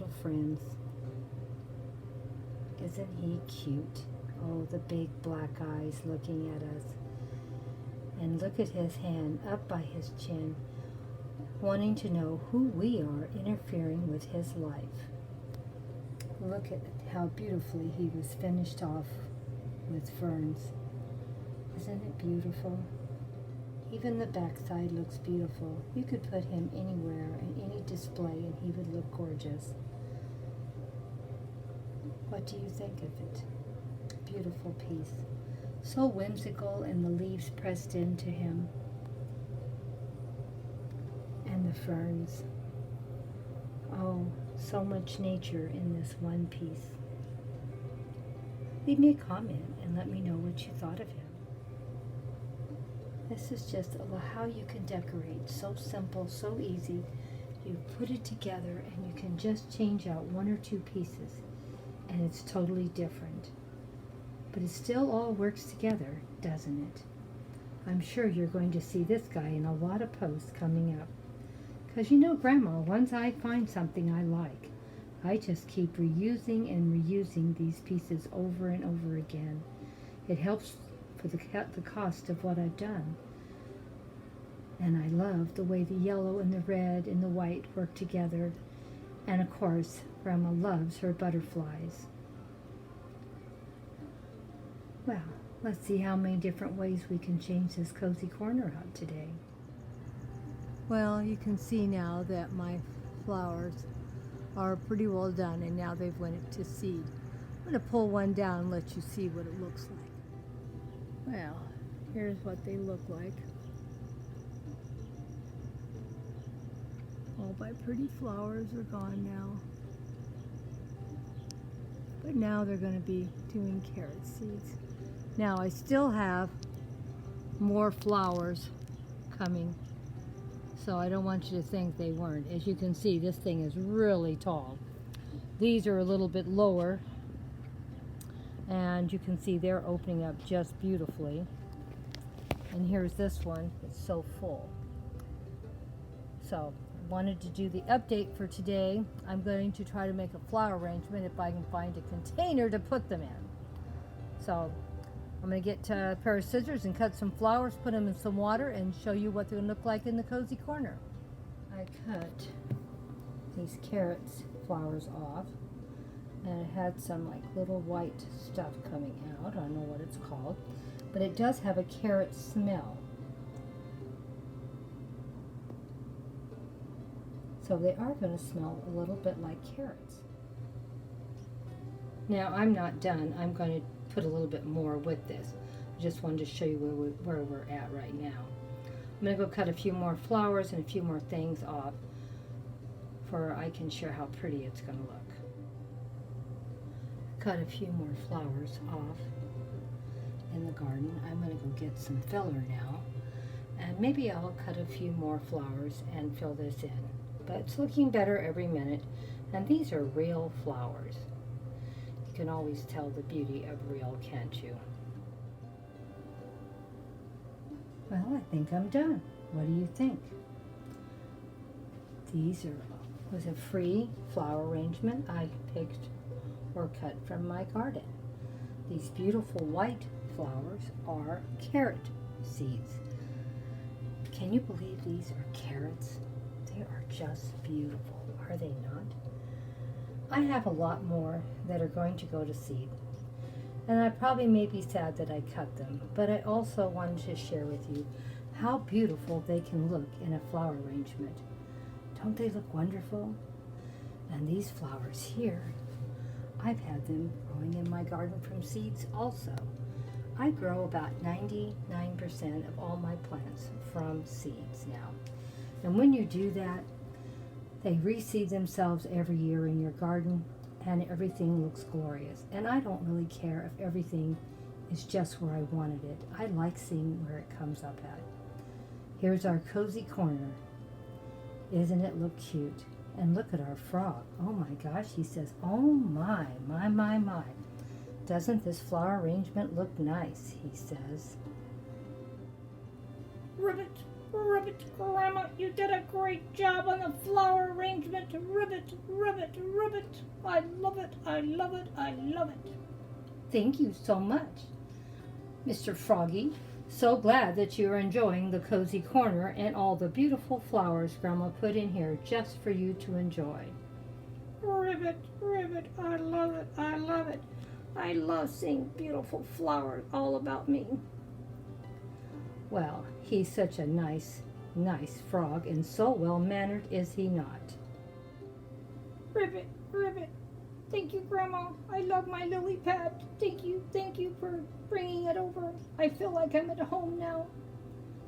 little friends. Isn't he cute? Oh, the big black eyes looking at us. And look at his hand up by his chin, wanting to know who we are interfering with his life. Look at how beautifully he was finished off with ferns. Isn't it beautiful? Even the backside looks beautiful. You could put him anywhere in any display and he would look gorgeous. What do you think of it? Beautiful piece. So whimsical, and the leaves pressed into him. And the ferns. Oh, so much nature in this one piece. Leave me a comment and let me know what you thought of him. This is just how you can decorate. So simple, so easy. You put it together and you can just change out one or two pieces and it's totally different. But it still all works together, doesn't it? I'm sure you're going to see this guy in a lot of posts coming up. Because you know, Grandma, once I find something I like, I just keep reusing and reusing these pieces over and over again. It helps for the cost of what I've done. And I love the way the yellow and the red and the white work together. And of course, Grandma loves her butterflies. Well, let's see how many different ways we can change this cozy corner out today. Well, you can see now that my flowers are pretty well done and now they've went to seed. I'm going to pull one down and let you see what it looks like. Well, here's what they look like. All my pretty flowers are gone now. But now they're going to be doing carrot seeds. Now I still have more flowers coming, so I don't want you to think they weren't. As you can see, this thing is really tall. These are a little bit lower, and you can see they're opening up just beautifully. And here's this one, it's so full. So I wanted to do the update for today. I'm going to try to make a flower arrangement if I can find a container to put them in. So I'm going to get a pair of scissors and cut some flowers, put them in some water, and show you what they're going to look like in the cozy corner. I cut these carrots flowers off, and it had some like little white stuff coming out. I don't know what it's called, but it does have a carrot smell. So they are going to smell a little bit like carrots. Now I'm not done. I'm going to put a little bit more with this. I just wanted to show you where we're at right now. I'm going to go cut a few more flowers and a few more things off for I can share how pretty it's going to look. Cut a few more flowers off in the garden. I'm going to go get some filler now, and maybe I'll cut a few more flowers and fill this in. But it's looking better every minute, and these are real flowers. You can always tell the beauty of real, can't you? Well, I think I'm done. What do you think? These was a free flower arrangement I picked or cut from my garden. These beautiful white flowers are carrot seeds. Can you believe these are carrots? They are just beautiful, are they not? I have a lot more that are going to go to seed, and I probably may be sad that I cut them, but I also wanted to share with you how beautiful they can look in a flower arrangement. Don't they look wonderful? And these flowers here, I've had them growing in my garden from seeds also. I grow about 99% of all my plants from seeds now. And when you do that, they reseed themselves every year in your garden, and everything looks glorious. And I don't really care if everything is just where I wanted it. I like seeing where it comes up at. Here's our cozy corner. Isn't it look cute? And look at our frog. Oh my gosh, he says, oh my. Doesn't this flower arrangement look nice, he says. Ribbit. Ribbit, Grandma, you did a great job on the flower arrangement. Ribbit, ribbit, ribbit. I love it, I love it, I love it. Thank you so much, Mr. Froggy. So glad that you're enjoying the cozy corner and all the beautiful flowers Grandma put in here just for you to enjoy. Ribbit, ribbit, I love it, I love it. I love seeing beautiful flowers all about me. Well, he's such a nice frog, and so well-mannered, is he not? Ribbit, ribbit. Thank you, Grandma. I love my lily pad. Thank you for bringing it over. I feel like I'm at home now.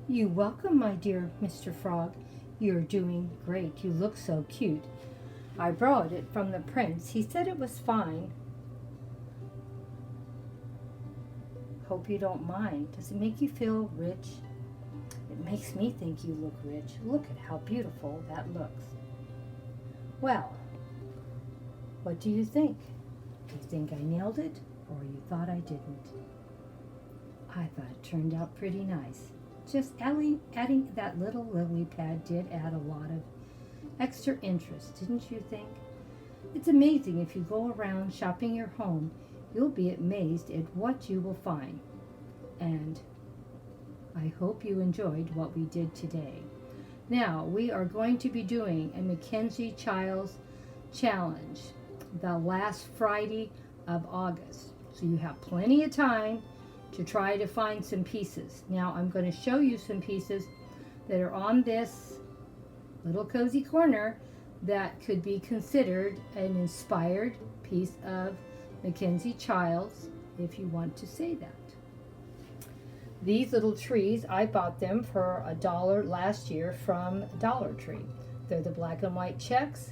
You're welcome, my dear Mr. Frog. You're doing great. You look so cute. I borrowed it from the prince. He said it was fine. Hope you don't mind. Does it make you feel rich? It makes me think you look rich. Look at how beautiful that looks. Well, what do you think? Do you think I nailed it, or you thought I didn't? I thought it turned out pretty nice. Just adding that little lily pad did add a lot of extra interest, didn't you think? It's amazing. If you go around shopping your home, you'll be amazed at what you will find. And I hope you enjoyed what we did today. Now, we are going to be doing a McKenzie Childs challenge the last Friday of August. So you have plenty of time to try to find some pieces. Now, I'm going to show you some pieces that are on this little cozy corner that could be considered an inspired piece of McKenzie Childs, if you want to say that. These little trees, I bought them for $1 last year from Dollar Tree. They're the black and white checks,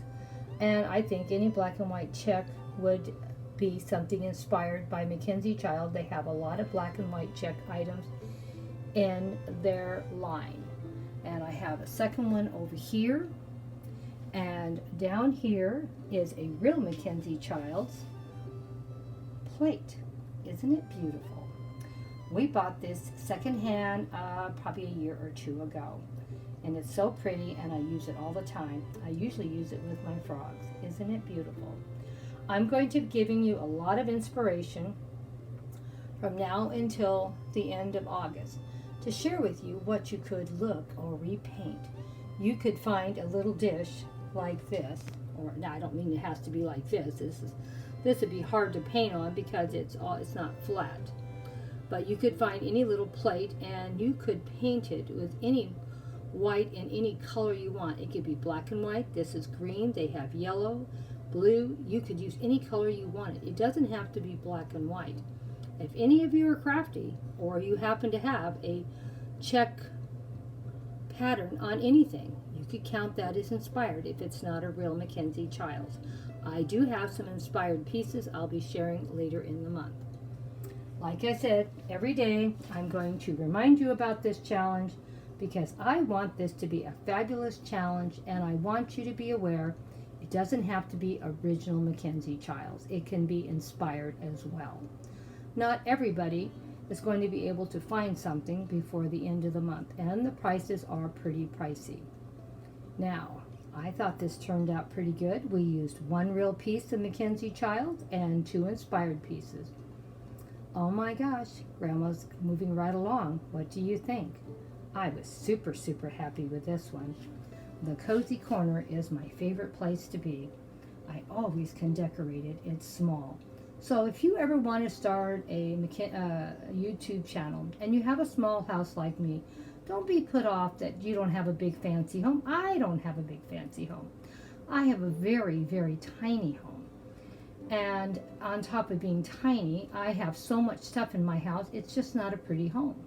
and I think any black and white check would be something inspired by McKenzie Childs. They have a lot of black and white check items in their line. And I have a second one over here, and down here is a real McKenzie Childs plate. Isn't it beautiful? We bought this secondhand probably a year or two ago, and it's so pretty, and I use it all the time. I usually use it with my frogs. Isn't it beautiful? I'm going to be giving you a lot of inspiration from now until the end of August to share with you what you could look or repaint. You could find a little dish like this, or now I don't mean it has to be like this. This would be hard to paint on because it's not flat. But you could find any little plate, and you could paint it with any white and any color you want. It could be black and white. This is green. They have yellow, blue. You could use any color you wanted. It doesn't have to be black and white. If any of you are crafty, or you happen to have a check pattern on anything, you could count that as inspired if it's not a real McKenzie Childs. I do have some inspired pieces I'll be sharing later in the month. Like I said, every day I'm going to remind you about this challenge because I want this to be a fabulous challenge, and I want you to be aware it doesn't have to be original McKenzie Childs. It can be inspired as well. Not everybody is going to be able to find something before the end of the month, and the prices are pretty pricey. Now, I thought this turned out pretty good. We used one real piece of McKenzie Childs and 2 inspired pieces. Oh my gosh, Grandma's moving right along. What do you think? I was super happy with this one. The cozy corner is my favorite place to be. I always can decorate it. It's small. So if you ever want to start a YouTube channel and you have a small house like me, don't be put off that you don't have a big fancy home. I don't have a big fancy home. I have a very tiny home. And on top of being tiny, I have so much stuff in my house, it's just not a pretty home.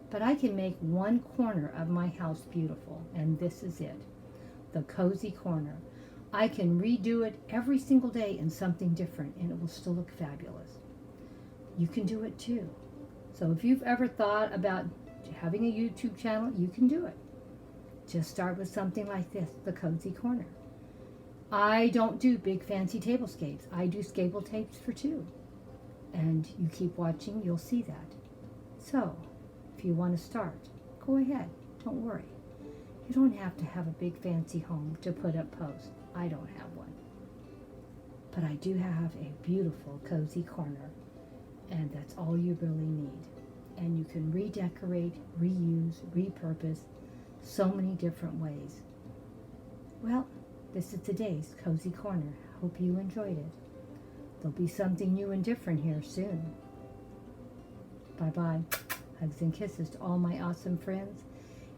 But I can make one corner of my house beautiful, and this is it, the cozy corner. I can redo it every single day in something different, and it will still look fabulous. You can do it too. So if you've ever thought about having a YouTube channel, you can do it. Just start with something like this, the cozy corner. I don't do big fancy tablescapes. I do scable tapes for 2. And you keep watching, you'll see that. So, if you want to start, go ahead. Don't worry. You don't have to have a big fancy home to put up posts. I don't have one. But I do have a beautiful cozy corner, and that's all you really need. And you can redecorate, reuse, repurpose so many different ways. Well, this is today's Cozy Corner. Hope you enjoyed it. There'll be something new and different here soon. Bye-bye. Hugs and kisses to all my awesome friends.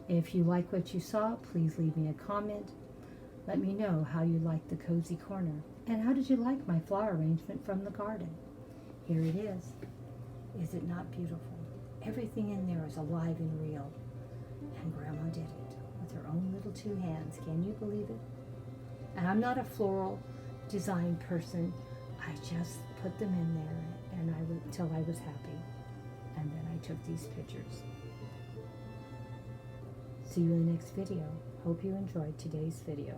If you like what you saw, please leave me a comment. Let me know how you liked the Cozy Corner. And how did you like my flower arrangement from the garden? Here it is. Is it not beautiful? Everything in there is alive and real. And Grandma did it with her own little 2 hands. Can you believe it? And I'm not a floral design person. I just put them in there and until I was happy. And then I took these pictures. See you in the next video. Hope you enjoyed today's video.